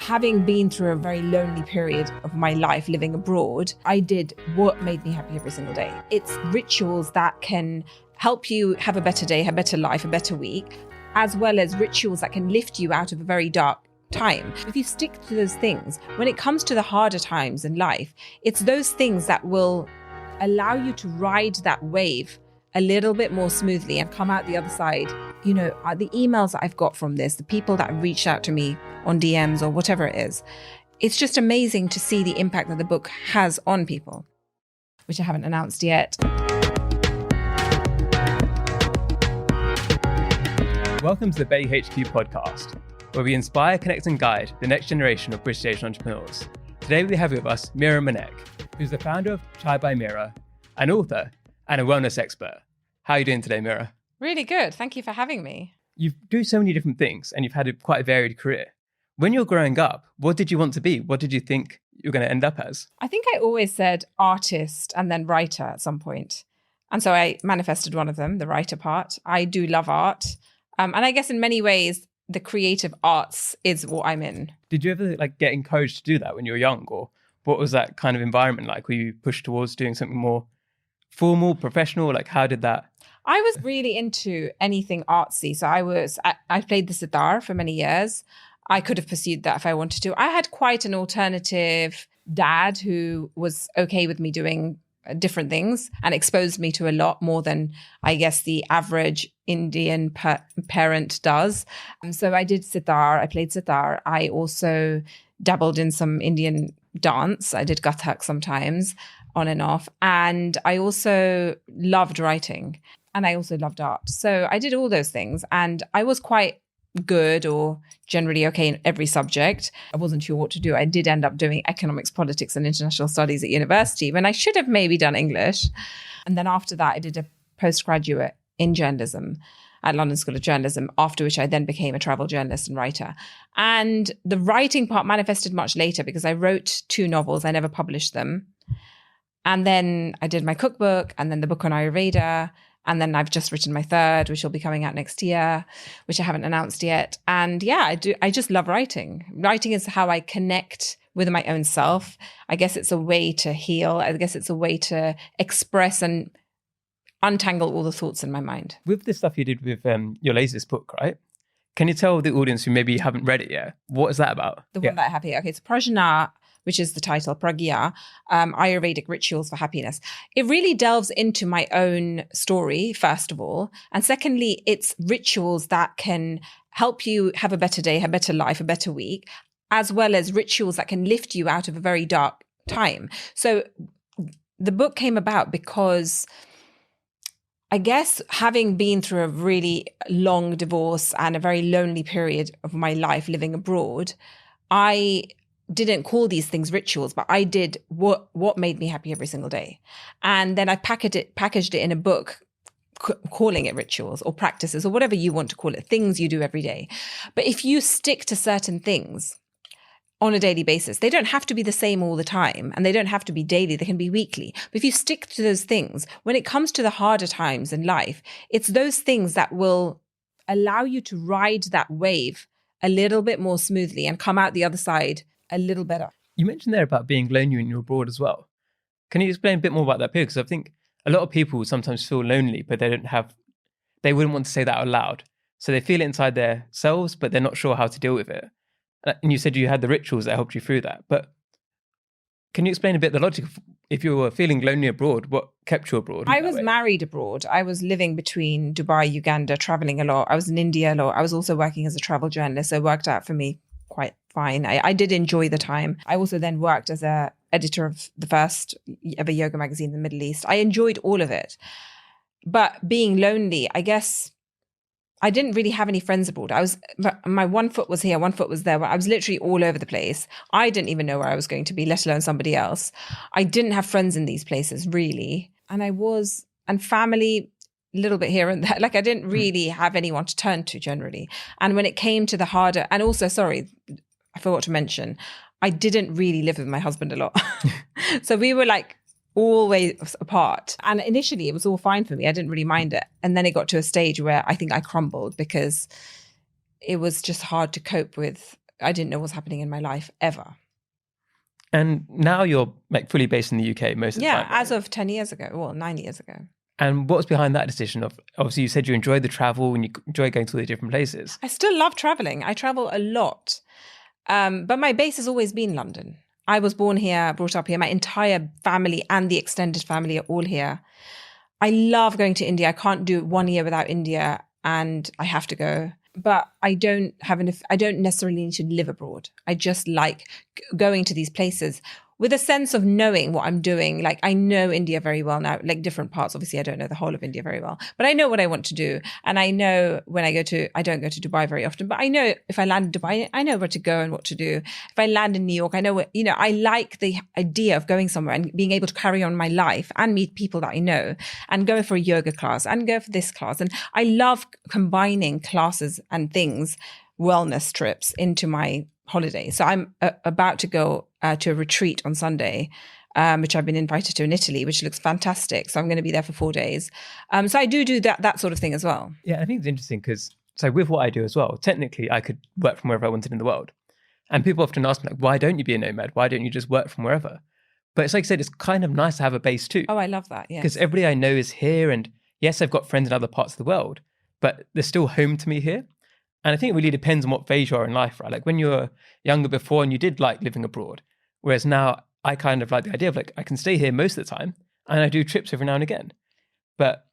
Having been through a very lonely period of my life living abroad, I did what made me happy every single day. It's rituals that can help you have a better day, a better life, a better week, as well as rituals that can lift you out of a very dark time. If you stick to those things, when it comes to the harder times in life, it's those things that will allow you to ride that wave a little bit more smoothly and come out the other side. You know, the emails that I've got from this, the people that reached out to me on DMs or whatever it is, it's just amazing to see the impact that the book has on people, which I haven't announced yet. Welcome to the Bay HQ podcast, where we inspire, connect and guide the next generation of British Asian entrepreneurs. Today we have with us Mira Manek, who's the founder of Chai By Mira, an author and a wellness expert. How are you doing today, Mira? Really good. Thank you for having me. You do so many different things and you've had quite a varied career. When you're growing up, what did you want to be? What did you think you were going to end up as? I think I always said artist and then writer at some point. And so I manifested one of them, the writer part. I do love art. And I guess in many ways, the creative arts is what I'm in. Did you ever get encouraged to do that when you were young? Or what was that kind of environment like? Were you pushed towards doing something more formal, professional? How did that? I was really into anything artsy. So I played the sitar for many years. I could have pursued that if I wanted to. I had quite an alternative dad who was okay with me doing different things and exposed me to a lot more than I guess the average Indian parent does. So I did sitar. I played sitar. I also dabbled in some Indian dance. I did Kathak sometimes, on and off. And I also loved writing and I also loved art. So I did all those things and I was quite good or generally okay in every subject. I wasn't sure what to do. I did end up doing economics, politics and international studies at university when I should have maybe done English. And then after that, I did a postgraduate in journalism at London School of Journalism, after which I then became a travel journalist and writer. And the writing part manifested much later because I wrote 2 novels. I never published them. And then I did my cookbook and then the book on Ayurveda. And then I've just written my 3rd, which will be coming out next year, which I haven't announced yet. And yeah, I just love writing. Writing is how I connect with my own self. I guess it's a way to heal. I guess it's a way to express and untangle all the thoughts in my mind. With the stuff you did with your latest book, right? Can you tell the audience who maybe haven't read it yet, what is that about? The one that I have here. Okay, it's Prajna, which is the title, Pragya, Ayurvedic Rituals for Happiness. It really delves into my own story, first of all. And secondly, it's rituals that can help you have a better day, a better life, a better week, as well as rituals that can lift you out of a very dark time. So the book came about because I guess having been through a really long divorce and a very lonely period of my life living abroad, I didn't call these things rituals, but I did what made me happy every single day. And then I packaged it in a book, calling it rituals or practices or whatever you want to call it, things you do every day. But if you stick to certain things on a daily basis, they don't have to be the same all the time and they don't have to be daily, they can be weekly. But if you stick to those things, when it comes to the harder times in life, it's those things that will allow you to ride that wave a little bit more smoothly and come out the other side a little better. You mentioned there about being lonely when you're abroad as well. Can you explain a bit more about that? Because I think a lot of people sometimes feel lonely, but they wouldn't want to say that out loud. So they feel it inside themselves, but they're not sure how to deal with it. And you said you had the rituals that helped you through that. But can you explain a bit the logic of if you were feeling lonely abroad, what kept you abroad? I was married abroad. I was living between Dubai, Uganda, traveling a lot. I was in India a lot. I was also working as a travel journalist. So it worked out for me quite fine. I did enjoy the time. I also then worked as an editor of the first ever yoga magazine in the Middle East. I enjoyed all of it. But being lonely, I guess I didn't really have any friends abroad. My one foot was here, one foot was there. I was literally all over the place. I didn't even know where I was going to be, let alone somebody else. I didn't have friends in these places, really. And family, a little bit here and there. I didn't really have anyone to turn to generally. And when it came to the harder, and also, sorry, I forgot to mention, I didn't really live with my husband a lot. So we were always apart. And initially it was all fine for me. I didn't really mind it. And then it got to a stage where I think I crumbled because it was just hard to cope with I didn't know what was happening in my life ever. And now you're like fully based in the UK most of the time. Yeah, as of 10 years ago, well, 9 years ago. And what's behind that decision of, obviously you said you enjoy the travel and you enjoy going to all the different places. I still love traveling. I travel a lot. But my base has always been London. I was born here, brought up here. My entire family and the extended family are all here. I love going to India. I can't do 1 year without India, and I have to go. But I don't necessarily need to live abroad. I just like going to these places with a sense of knowing what I'm doing. Like, I know India very well now, like different parts. Obviously, I don't know the whole of India very well, but I know what I want to do. And I know when I don't go to Dubai very often, but I know if I land in Dubai, I know where to go and what to do. If I land in New York, I know what, I like the idea of going somewhere and being able to carry on my life and meet people that I know and go for a yoga class and go for this class. And I love combining classes and things, wellness trips into my holiday. So I'm about to go to a retreat on Sunday, which I've been invited to in Italy, which looks fantastic. So I'm going to be there for 4 days. So I do that sort of thing as well. Yeah, I think it's interesting because, so with what I do as well, technically I could work from wherever I wanted in the world. And people often ask me, like, why don't you be a nomad? Why don't you just work from wherever? But it's like I said, it's kind of nice to have a base too. Oh, I love that, yeah. Because everybody I know is here. And yes, I've got friends in other parts of the world, but they're still home to me here. And I think it really depends on what phase you are in life, right? Like when you were younger before and you did like living abroad, whereas now I kind of like the idea of like, I can stay here most of the time and I do trips every now and again. But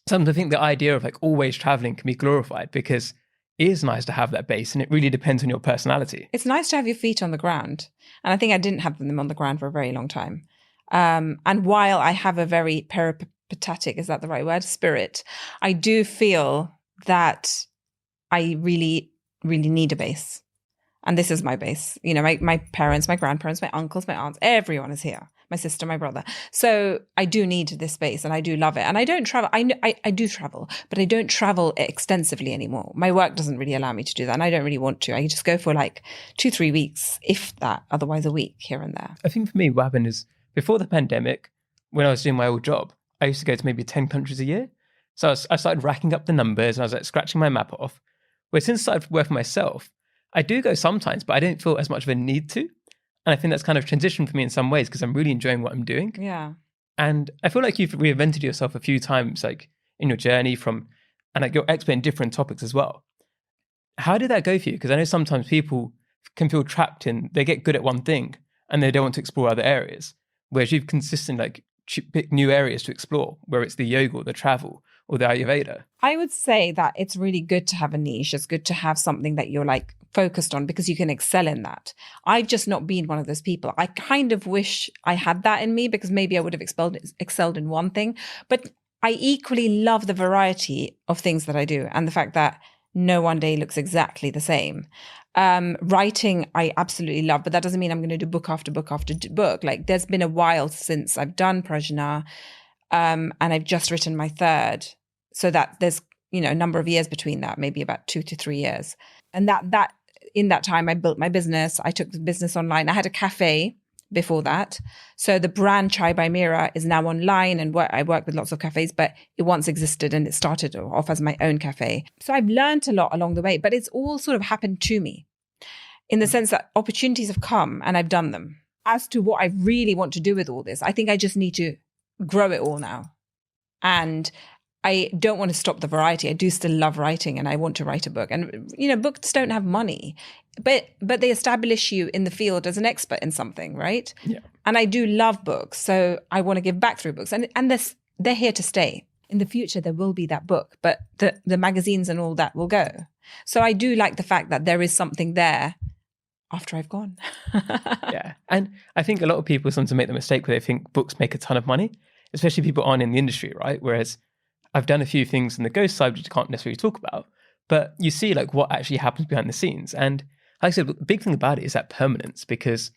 sometimes I think the idea of like always traveling can be glorified because it is nice to have that base and it really depends on your personality. It's nice to have your feet on the ground. And I think I didn't have them on the ground for a very long time. And while I have a very peripatetic, is that the right word? Spirit, I do feel that I really, really need a base. And this is my base. My parents, my grandparents, my uncles, my aunts, everyone is here. My sister, my brother. So I do need this space and I do love it. And I don't travel. I do travel, but I don't travel extensively anymore. My work doesn't really allow me to do that. And I don't really want to. I just go for like 2-3 weeks, if that, otherwise a week here and there. I think for me, what happened is before the pandemic, when I was doing my old job, I used to go to maybe 10 countries a year. So I started racking up the numbers and I was like scratching my map off. Where since I started working myself, I do go sometimes, but I don't feel as much of a need to. And I think that's kind of transitioned for me in some ways because I'm really enjoying what I'm doing. Yeah. And I feel like you've reinvented yourself a few times, like in your journey and like you're expert in different topics as well. How did that go for you? Because I know sometimes people can feel trapped they get good at one thing and they don't want to explore other areas. Whereas you've consistently like picked new areas to explore, where it's the yoga or the travel or the Ayurveda. I would say that it's really good to have a niche. It's good to have something that you're like focused on because you can excel in that. I've just not been one of those people. I kind of wish I had that in me because maybe I would have excelled in one thing. But I equally love the variety of things that I do and the fact that no one day looks exactly the same. Writing, I absolutely love, but that doesn't mean I'm going to do book after book after book. Like there's been a while since I've done Prajna, and I've just written my third. So that there's, a number of years between that, maybe about 2 to 3 years. And that in that time, I built my business. I took the business online. I had a cafe before that. So the brand Chai By Mira is now online and I work with lots of cafes, but it once existed and it started off as my own cafe. So I've learned a lot along the way, but it's all sort of happened to me in the sense that opportunities have come and I've done them. As to what I really want to do with all this, I think I just need to grow it all now. And I don't want to stop the variety. I do still love writing and I want to write a book. And, books don't have money, but they establish you in the field as an expert in something, right? Yeah. And I do love books. So I want to give back through books. And they're here to stay. In the future, there will be that book, but the magazines and all that will go. So I do like the fact that there is something there after I've gone. Yeah. And I think a lot of people sometimes make the mistake where they think books make a ton of money, especially people aren't in the industry, right? Whereas I've done a few things in the ghost side, which you can't necessarily talk about, but you see like what actually happens behind the scenes. And like I said, the big thing about it is that permanence, because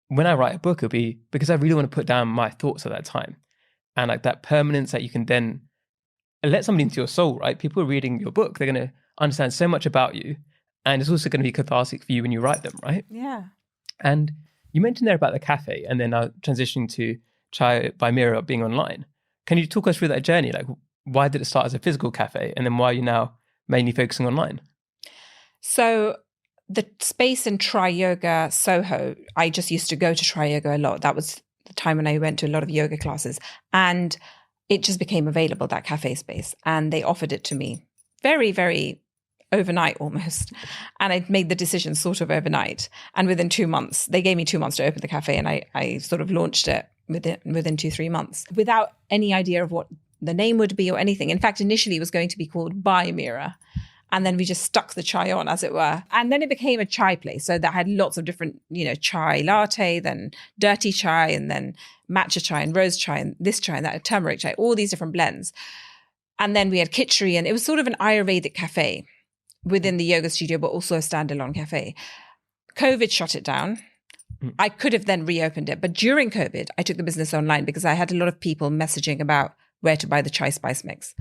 when I write a book, it'll be because I really want to put down my thoughts at that time. And like that permanence that you can then let somebody into your soul, right? People are reading your book. They're going to understand so much about you. And it's also going to be cathartic for you when you write them, right? Yeah. And you mentioned there about the cafe and then now transitioning to Chai By Mira being online. Can you talk us through that journey? Like, why did it start as a physical cafe and then why are you now mainly focusing online? So the space in Tri Yoga Soho, I just used to go to Tri Yoga a lot. That was the time when I went to a lot of yoga classes. And it just became available, that cafe space. And they offered it to me very, very overnight almost. And I made the decision sort of overnight. And within 2 months, they gave me 2 months to open the cafe. And I sort of launched it within 2-3 months without any idea of what the name would be or anything. In fact, initially it was going to be called By Mira. And then we just stuck the chai on, as it were. And then it became a chai place. So that had lots of different, chai latte, then dirty chai, and then matcha chai and rose chai and this chai and that, turmeric chai, all these different blends. And then we had kitchery, and it was sort of an Ayurvedic cafe within the yoga studio, but also a standalone cafe. COVID shut it down. I could have then reopened it. But during COVID, I took the business online because I had a lot of people messaging about where to buy the chai spice mix.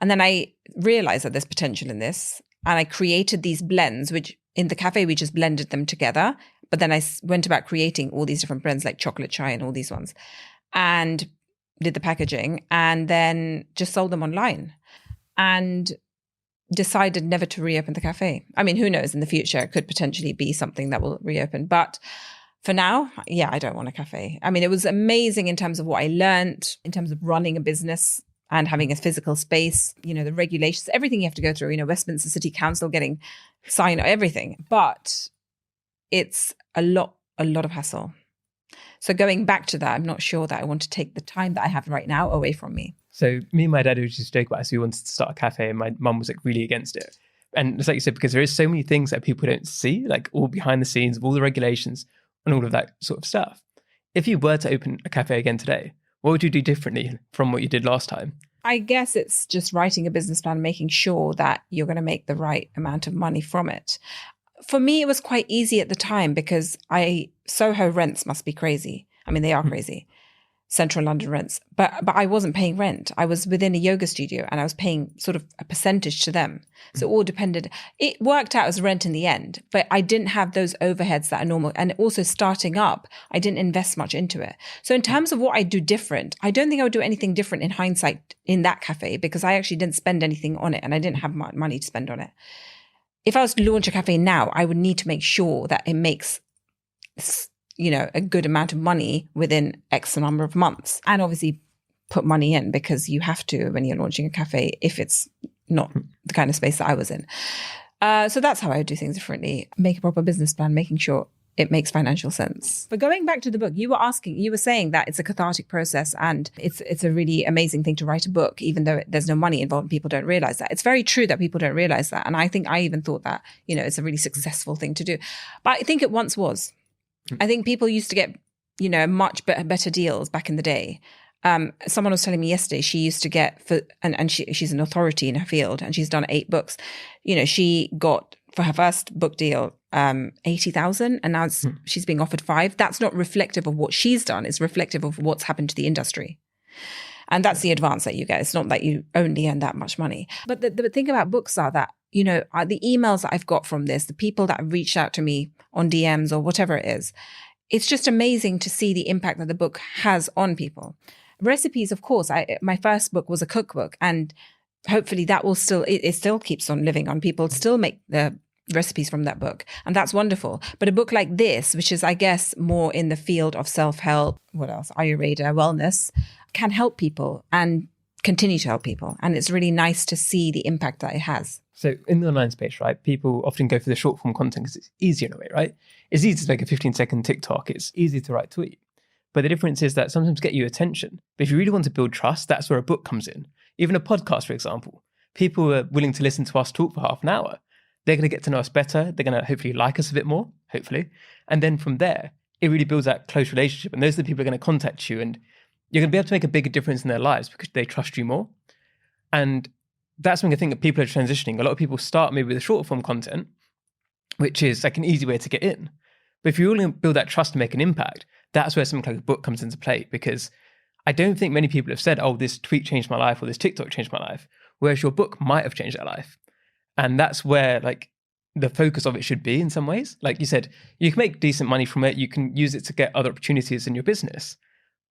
And then I realized that there's potential in this. And I created these blends, which in the cafe, we just blended them together. But then I went about creating all these different blends like chocolate chai and all these ones, and did the packaging, and then just sold them online and decided never to reopen the cafe. I mean, who knows, in the future, it could potentially be something that will reopen. But for now, yeah, I don't want a cafe. I mean, it was amazing in terms of what I learned, in terms of running a business and having a physical space, the regulations, everything you have to go through, Westminster City Council getting signed, everything. But it's a lot of hassle. So going back to that, I'm not sure that I want to take the time that I have right now away from me. So me and my dad were just joking about it. So we wanted to start a cafe, and my mum was like really against it. And it's like you said, because there is so many things that people don't see, like all behind the scenes of all the regulations and all of that sort of stuff. If you were to open a cafe again today, what would you do differently from what you did last time? I guess it's just writing a business plan, making sure that you're going to make the right amount of money from it. For me, it was quite easy at the time because Soho rents must be crazy. I mean, they are crazy. Central London rents. But I wasn't paying rent. I was within a yoga studio and I was paying sort of a percentage to them. So it all depended. It worked out as rent in the end, but I didn't have those overheads that are normal. And also starting up, I didn't invest much into it. So in terms of what I do different, I don't think I would do anything different in hindsight in that cafe because I actually didn't spend anything on it and I didn't have money to spend on it. If I was to launch a cafe now, I would need to make sure that it makes a good amount of money within X number of months, and obviously put money in because you have to when you're launching a cafe if it's not the kind of space that I was in. So that's how I would do things differently. Make a proper business plan, making sure it makes financial sense. But going back to the book, you were saying that it's a cathartic process and it's a really amazing thing to write a book, even though there's no money involved and people don't realize that. It's very true that people don't realize that. And I think I even thought that, it's a really successful thing to do. But I think it once was. I think people used to get, much better deals back in the day. Someone was telling me yesterday she used to get she's an authority in her field and she's done 8 books. She got for her first book deal 80,000 and now she's being offered 5. That's not reflective of what she's done. It's reflective of what's happened to the industry. And that's the advance that you get. It's not that you only earn that much money. But the thing about books are that, the emails that I've got from this, the people that have reached out to me on DMs or whatever it is, it's just amazing to see the impact that the book has on people. Recipes, of course, my first book was a cookbook, and hopefully that will it still keeps on living on. People still make the recipes from that book, and that's wonderful. But a book like this, which is, I guess, more in the field of self-help, what else, Ayurveda, wellness, can help people and continue to help people. And it's really nice to see the impact that it has. So in the online space, right, people often go for the short form content because it's easier in a way, right? It's easy to make a 15-second TikTok. It's easy to write a tweet. But the difference is that sometimes get you attention. But if you really want to build trust, that's where a book comes in. Even a podcast, for example. People are willing to listen to us talk for half an hour. They're going to get to know us better. They're going to hopefully like us a bit more, hopefully. And then from there, it really builds that close relationship. And those are the people who are going to contact you. And you're going to be able to make a bigger difference in their lives because they trust you more. And that's when I think that people are transitioning. A lot of people start maybe with the short form content, which is like an easy way to get in. But if you really build that trust and make an impact, that's where something like a book comes into play. Because I don't think many people have said, oh, this tweet changed my life or this TikTok changed my life. Whereas your book might have changed their life. And that's where like the focus of it should be in some ways. Like you said, you can make decent money from it. You can use it to get other opportunities in your business.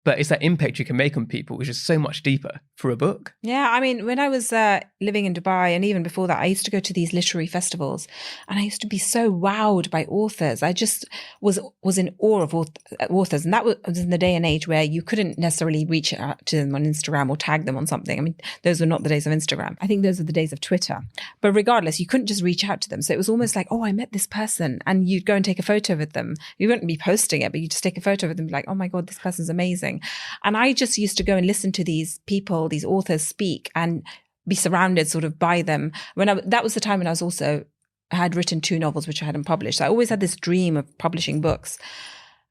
But it's that impact you can make on people, which is so much deeper through a book. Yeah, I mean, when I was living in Dubai, and even before that, I used to go to these literary festivals, and I used to be so wowed by authors. I just was in awe of authors, and that was in the day and age where you couldn't necessarily reach out to them on Instagram or tag them on something. I mean, those were not the days of Instagram. I think those are the days of Twitter. But regardless, you couldn't just reach out to them. So it was almost like, oh, I met this person, and you'd go and take a photo with them. You wouldn't be posting it, but you just take a photo with them, and be like, oh my God, this person's amazing. And I just used to go and listen to these people, these authors speak, and be surrounded sort of by them. That was the time when I had written 2 novels, which I hadn't published. So I always had this dream of publishing books.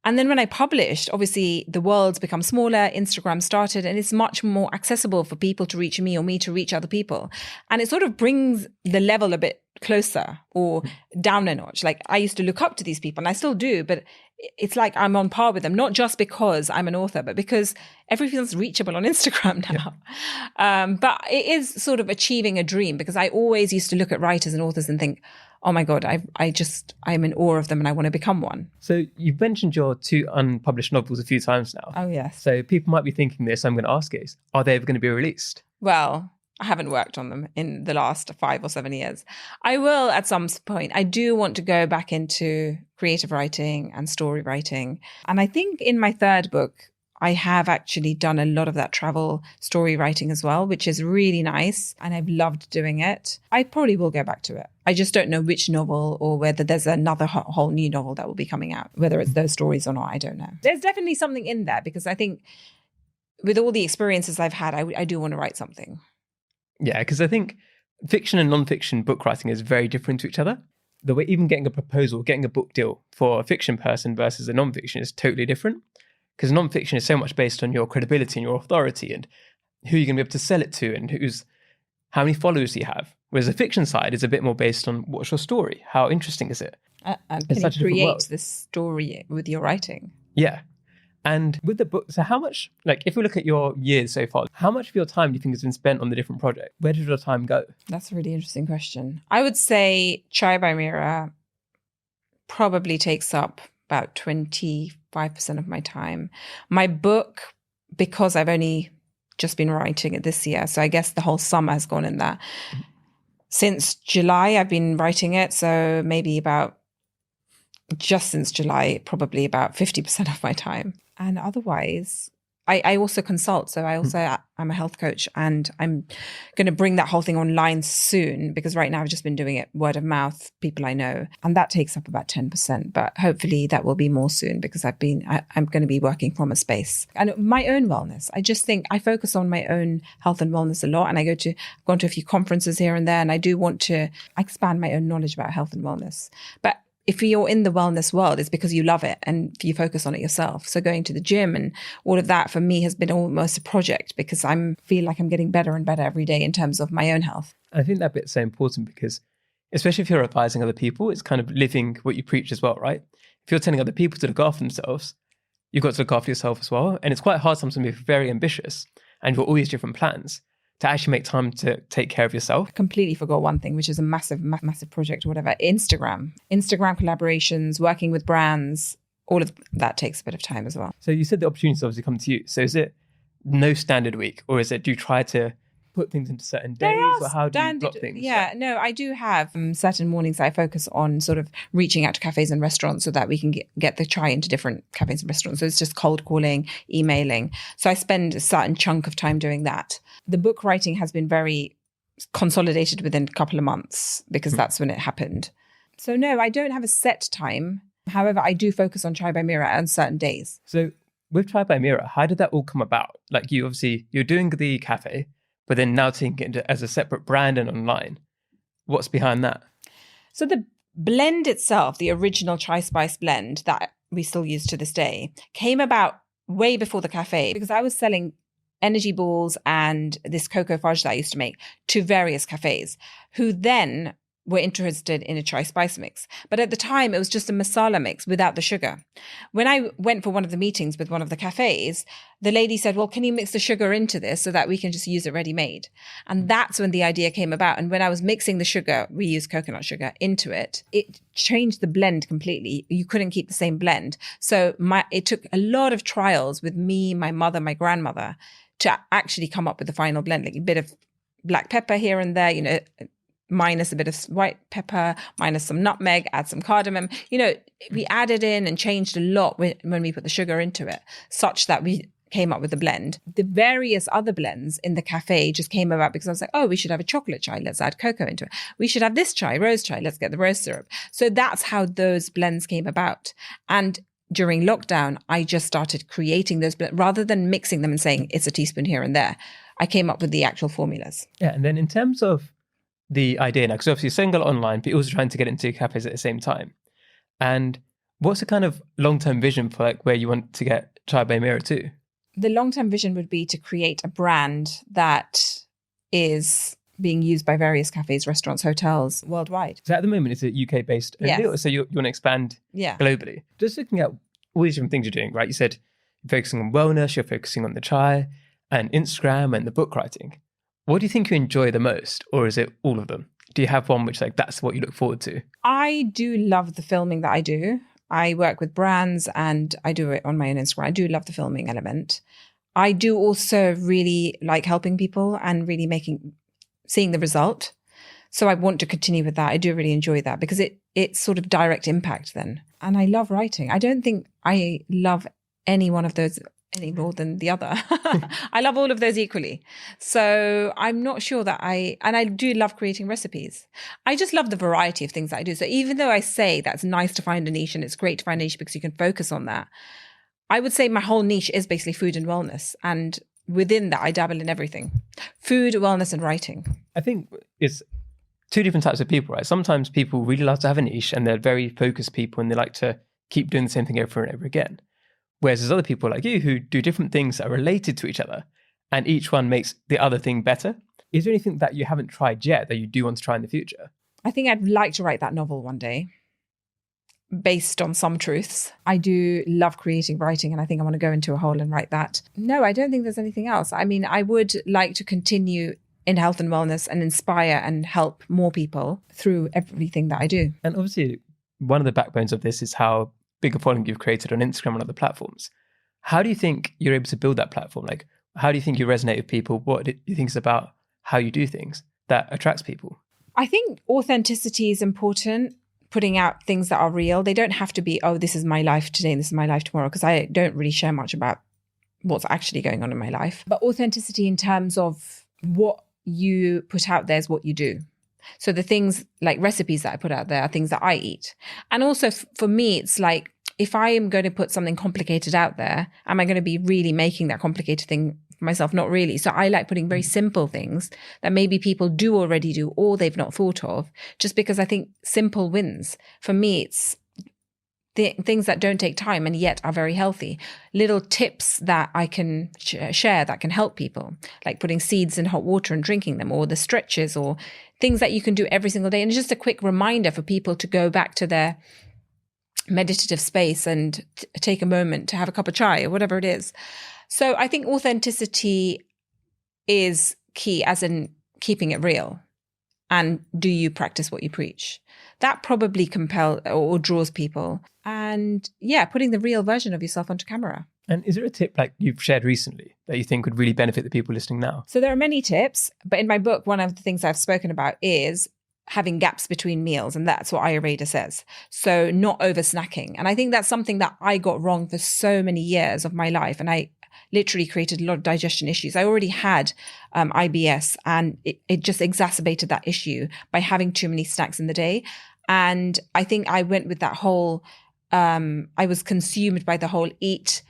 And then when I published, obviously the world's become smaller, Instagram started, and it's much more accessible for people to reach me or me to reach other people. And it sort of brings the level a bit closer or down a notch. Like, I used to look up to these people, and I still do, but it's like I'm on par with them, not just because I'm an author, but because everything's reachable on Instagram now. Yeah. But it is sort of achieving a dream, because I always used to look at writers and authors and think, oh my God, I'm in awe of them and I want to become one. So you've mentioned your 2 unpublished novels a few times now. Oh, yes. So people might be thinking this, I'm going to ask is, are they ever going to be released? Well, I haven't worked on them in the last 5 or 7 years. I will at some point. I do want to go back into creative writing and story writing. And I think in my 3rd book, I have actually done a lot of that travel story writing as well, which is really nice. And I've loved doing it. I probably will go back to it. I just don't know which novel, or whether there's another whole new novel that will be coming out, whether it's those stories or not, I don't know. There's definitely something in there, because I think with all the experiences I've had, I do want to write something. Yeah, because I think fiction and non-fiction book writing is very different to each other. The way even getting a proposal, getting a book deal for a fiction person versus a non-fiction is totally different. Because non-fiction is so much based on your credibility and your authority and who you're going to be able to sell it to and how many followers you have. Whereas the fiction side is a bit more based on what's your story? How interesting is it? And can you create this story with your writing? Yeah. And with the book, so how much, like if we look at your years so far, how much of your time do you think has been spent on the different projects? Where did your time go? That's a really interesting question. I would say Chai By Mira probably takes up about 25% of my time. My book, because I've only just been writing it this year, so I guess the whole summer has gone in that. Since July, I've been writing it, so maybe just since July, probably about 50% of my time. And otherwise, I also consult. So I'm a health coach, and I'm going to bring that whole thing online soon, because right now I've just been doing it word of mouth, people I know, and that takes up about 10%. But hopefully that will be more soon, because I'm going to be working from a space. And my own wellness, I just think I focus on my own health and wellness a lot. And I've gone to a few conferences here and there, and I do want to expand my own knowledge about health and wellness. But if you're in the wellness world, it's because you love it and you focus on it yourself. So going to the gym and all of that for me has been almost a project, because I feel like I'm getting better and better every day in terms of my own health. I think that bit's so important, because especially if you're advising other people, it's kind of living what you preach as well, right? If you're telling other people to look after themselves, you've got to look after yourself as well. And it's quite hard sometimes to be very ambitious and you've got all these different plans to actually make time to take care of yourself. I completely forgot one thing, which is a massive project or whatever. Instagram collaborations, working with brands, all of that takes a bit of time as well. So you said the opportunities obviously come to you. So is it no standard week, or do you try to put things into certain days, or how do you block things? Yeah, no, I do have certain mornings that I focus on sort of reaching out to cafes and restaurants so that we can get the chai into different cafes and restaurants. So it's just cold calling, emailing. So I spend a certain chunk of time doing that. The book writing has been very consolidated within a couple of months, because that's when it happened. So no, I don't have a set time. However, I do focus on Chai By Mira on certain days. So with Chai By Mira, how did that all come about? Like you're doing the cafe, but then now taking it as a separate brand and online. What's behind that? So the blend itself, the original chai spice blend that we still use to this day, came about way before the cafe, because I was selling energy balls and this cocoa fudge that I used to make to various cafes, who then were interested in a chai spice mix. But at the time, it was just a masala mix without the sugar. When I went for one of the meetings with one of the cafes, the lady said, well, can you mix the sugar into this so that we can just use it ready-made? And that's when the idea came about. And when I was mixing the sugar, we used coconut sugar, into it, it changed the blend completely. You couldn't keep the same blend. So it took a lot of trials with me, my mother, my grandmother, to actually come up with the final blend, like a bit of black pepper here and there, minus a bit of white pepper, minus some nutmeg, add some cardamom. We added in and changed a lot when we put the sugar into it, such that we came up with a blend. The various other blends in the cafe just came about because I was like, oh, we should have a chocolate chai. Let's add cocoa into it. We should have this chai, rose chai. Let's get the rose syrup. So that's how those blends came about. And during lockdown, I just started creating those blends rather than mixing them and saying it's a teaspoon here and there. I came up with the actual formulas. Yeah. And then in terms of the idea now, because obviously you're selling a lot online, but you're also trying to get into cafes at the same time. And what's the kind of long-term vision for like where you want to get Chai By Mira to? The long-term vision would be to create a brand that is being used by various cafes, restaurants, hotels worldwide. So at the moment, it's a UK-based only, Yes. so you want to expand globally. Just looking at all these different things you're doing, right? You said you're focusing on wellness, you're focusing on the chai and Instagram and the book writing. What do you think you enjoy the most, or is it all of them? Do you have one which like that's what you look forward to? I do love the filming that I do. I work with brands and I do it on my own Instagram. I do love the filming element. I do also really like helping people and really seeing the result. So I want to continue with that. I do really enjoy that because it's sort of direct impact then. And I love writing. I don't think I love any one of those any more than the other. I love all of those equally. So I'm not sure that and I do love creating recipes. I just love the variety of things that I do. So even though I say that's nice to find a niche and it's great to find a niche because you can focus on that, I would say my whole niche is basically food and wellness. And within that, I dabble in everything. Food, wellness, and writing. I think it's two different types of people, right? Sometimes people really love to have a niche and they're very focused people and they like to keep doing the same thing over and over again. Whereas there's other people like you who do different things that are related to each other and each one makes the other thing better. Is there anything that you haven't tried yet that you do want to try in the future? I think I'd like to write that novel one day based on some truths. I do love creating writing and I think I want to go into a hole and write that. No, I don't think there's anything else. I mean, I would like to continue in health and wellness and inspire and help more people through everything that I do. And obviously, one of the backbones of this is how big a following you've created on Instagram and other platforms. How do you think you're able to build that platform? Like, how do you think you resonate with people? What do you think is about how you do things that attracts people? I think authenticity is important, putting out things that are real. They don't have to be, oh, this is my life today and this is my life tomorrow, because I don't really share much about what's actually going on in my life. But authenticity in terms of what you put out there is what you do. So the things like recipes that I put out there are things that I eat. And also for me, it's like, if I am going to put something complicated out there, am I going to be really making that complicated thing for myself? Not really. So I like putting very simple things that maybe people do already do or they've not thought of, just because I think simple wins. For me, it's things that don't take time and yet are very healthy. Little tips that I can share that can help people, like putting seeds in hot water and drinking them, or the stretches, or things that you can do every single day. And it's just a quick reminder for people to go back to their meditative space and take a moment to have a cup of chai or whatever it is. So I think authenticity is key, as in keeping it real. And do you practice what you preach? That probably compels or draws people. And yeah, putting the real version of yourself onto camera. And is there a tip like you've shared recently that you think would really benefit the people listening now? So there are many tips, but in my book, one of the things I've spoken about is having gaps between meals. And that's what Ayurveda says. So not over snacking. And I think that's something that I got wrong for so many years of my life. And I literally created a lot of digestion issues. I already had IBS and it just exacerbated that issue by having too many snacks in the day. And I think I went with that whole, I was consumed by the whole eat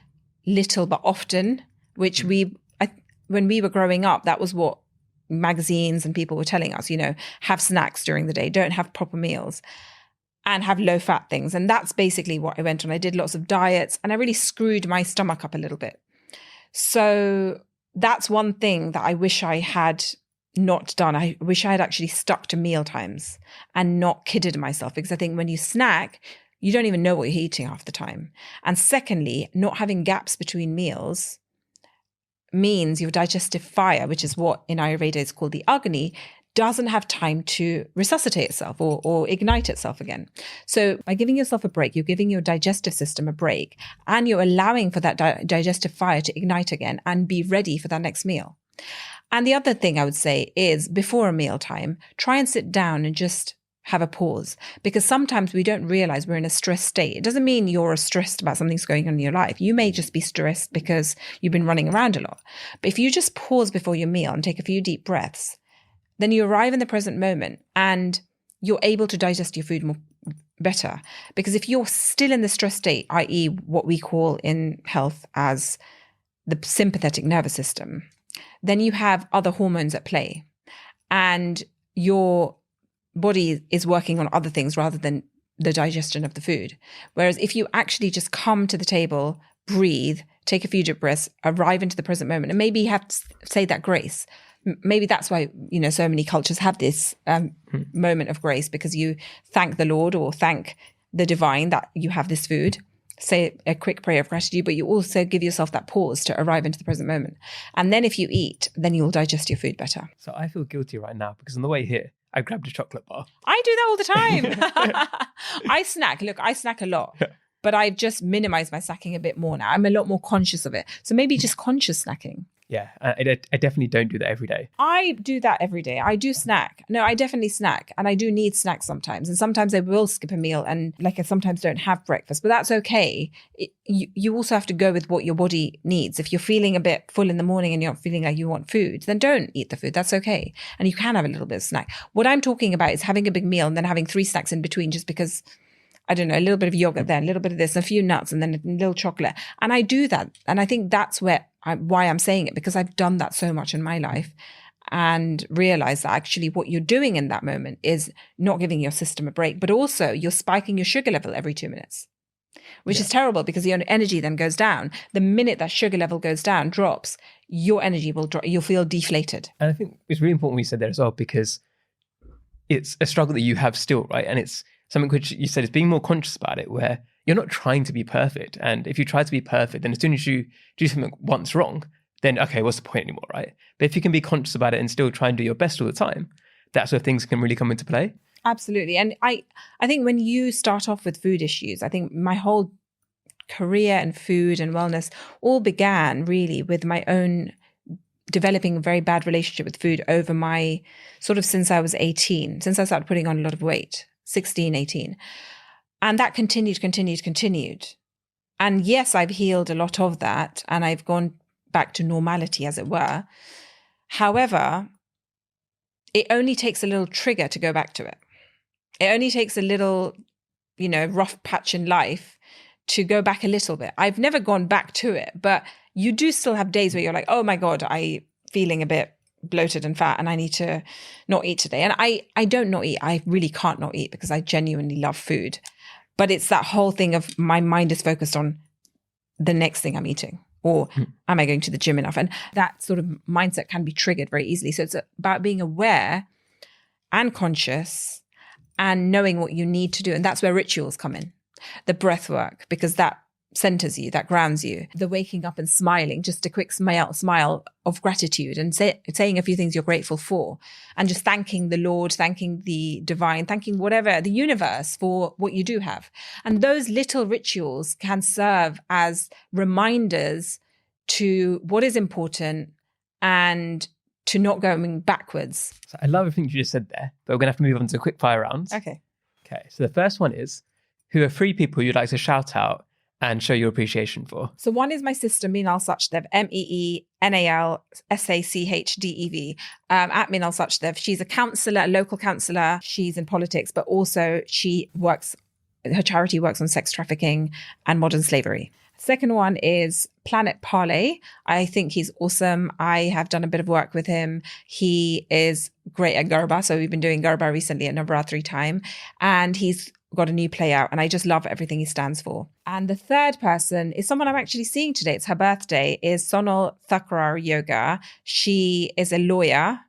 little but often, which when we were growing up, that was what magazines and people were telling us, have snacks during the day, don't have proper meals and have low fat things. And that's basically what I went on. I did lots of diets and I really screwed my stomach up a little bit. So that's one thing that I wish I had not done. I wish I had actually stuck to meal times and not kidded myself, because I think when you snack, you don't even know what you're eating half the time. And secondly, not having gaps between meals means your digestive fire, which is what in Ayurveda is called the Agni, doesn't have time to resuscitate itself or ignite itself again. So by giving yourself a break, you're giving your digestive system a break, and you're allowing for that digestive fire to ignite again and be ready for that next meal. And the other thing I would say is, before a meal time, try and sit down and just have a pause, because sometimes we don't realize we're in a stressed state. It doesn't mean you're stressed about something's going on in your life. You may just be stressed because you've been running around a lot. But if you just pause before your meal and take a few deep breaths, then you arrive in the present moment and you're able to digest your food better. Because if you're still in the stress state, i.e. what we call in health as the sympathetic nervous system, then you have other hormones at play and your body is working on other things rather than the digestion of the food. Whereas if you actually just come to the table, breathe, take a few deep breaths, arrive into the present moment, and maybe you have to say that grace. Maybe that's why, so many cultures have this moment of grace, because you thank the Lord or thank the divine that you have this food. Say a quick prayer of gratitude, but you also give yourself that pause to arrive into the present moment. And then if you eat, then you'll digest your food better. So I feel guilty right now because on the way here, I grabbed a chocolate bar. I do that all the time. I snack. Look, I snack a lot, but I've just minimized my snacking a bit more now. I'm a lot more conscious of it. So maybe just conscious snacking. Yeah, I definitely don't do that every day. I do that every day. I do snack. No, I definitely snack. And I do need snacks sometimes. And sometimes I will skip a meal and I sometimes don't have breakfast, but that's okay. You also have to go with what your body needs. If you're feeling a bit full in the morning and you're not feeling like you want food, then don't eat the food. That's okay. And you can have a little bit of snack. What I'm talking about is having a big meal and then having 3 snacks in between, just because, I don't know, a little bit of yogurt there, a little bit of this, a few nuts, and then a little chocolate. And I do that. And I think that's why I'm saying it, because I've done that so much in my life and realized that actually what you're doing in that moment is not giving your system a break, but also you're spiking your sugar level every 2 minutes, which is terrible, because your energy then goes down. The minute that sugar level goes down, drops, your energy will drop. You'll feel deflated. And I think it's really important what you said there as well, because it's a struggle that you have still, right? And it's something which you said is being more conscious about it, where you're not trying to be perfect. And if you try to be perfect, then as soon as you do something once wrong, then okay, what's the point anymore, right? But if you can be conscious about it and still try and do your best all the time, that's where things can really come into play. Absolutely. And I think when you start off with food issues, I think my whole career in food and wellness all began really with my own developing a very bad relationship with food over my since I was 18, since I started putting on a lot of weight, 16, 18. And that continued. And yes, I've healed a lot of that and I've gone back to normality, as it were. However, it only takes a little trigger to go back to it. It only takes a little, rough patch in life to go back a little bit. I've never gone back to it, but you do still have days where you're like, oh my God, I'm feeling a bit bloated and fat and I need to not eat today. And I don't not eat. I really can't not eat because I genuinely love food. But it's that whole thing of my mind is focused on the next thing I'm eating, or am I going to the gym enough? And that sort of mindset can be triggered very easily. So it's about being aware and conscious and knowing what you need to do. And that's where rituals come in. The breath work, because that centers you, that grounds you. The waking up and smiling, just a quick smile of gratitude and saying a few things you're grateful for, and just thanking the Lord, thanking the divine, thanking whatever, the universe for what you do have. And those little rituals can serve as reminders to what is important and to not going backwards. So I love everything you just said there, but we're going to have to move on to quick fire rounds. Okay. So the first one is, who are 3 people you'd like to shout out and show your appreciation for? So one is my sister, Meenal Sachdev, Meenal Sachdev, at Meenal Sachdev. She's a counsellor, a local counsellor. She's in politics, but also her charity works on sex trafficking and modern slavery. Second one is Planet Parlay. I think he's awesome. I have done a bit of work with him. He is great at Garba. So we've been doing Garba recently at Navratri time. And he's got a new play out. And I just love everything he stands for. And the third person is someone I'm actually seeing today. It's her birthday, is Sonal Thakrar Yoga. She is a lawyer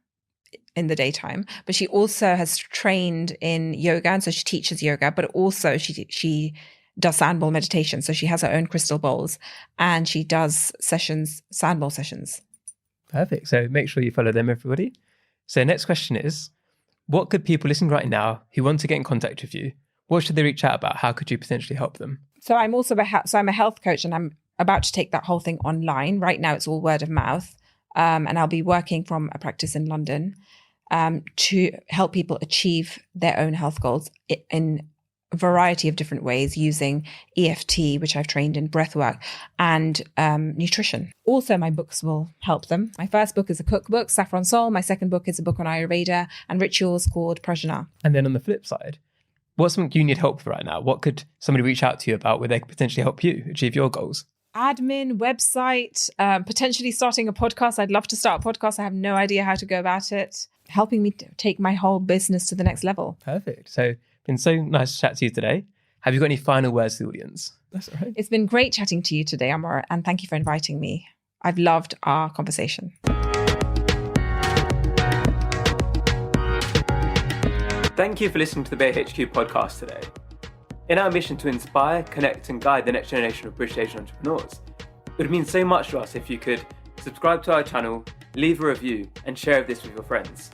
in the daytime, but she also has trained in yoga. And so she teaches yoga, but also she does sand bowl meditation. So she has her own crystal bowls and she does sand bowl sessions. Perfect. So make sure you follow them, everybody. So next question is, what could people listening right now who want to get in contact with you, what should they reach out about? How could you potentially help them? So I'm also I'm a health coach, and I'm about to take that whole thing online. Right now it's all word of mouth. And I'll be working from a practice in London to help people achieve their own health goals in a variety of different ways using EFT, which I've trained in, breathwork, and nutrition. Also, my books will help them. My first book is a cookbook, Saffron Soul. My second book is a book on Ayurveda and rituals called Prajna. And then on the flip side, what's something you need help with right now? What could somebody reach out to you about where they could potentially help you achieve your goals? Admin, website, potentially starting a podcast. I'd love to start a podcast. I have no idea how to go about it. Helping me take my whole business to the next level. Perfect. So it's been so nice to chat to you today. Have you got any final words to the audience? That's all right. It's been great chatting to you today, Amor, and thank you for inviting me. I've loved our conversation. Thank you for listening to the Bay HQ podcast today. In our mission to inspire, connect and guide the next generation of British Asian entrepreneurs, it would mean so much to us if you could subscribe to our channel, leave a review and share this with your friends.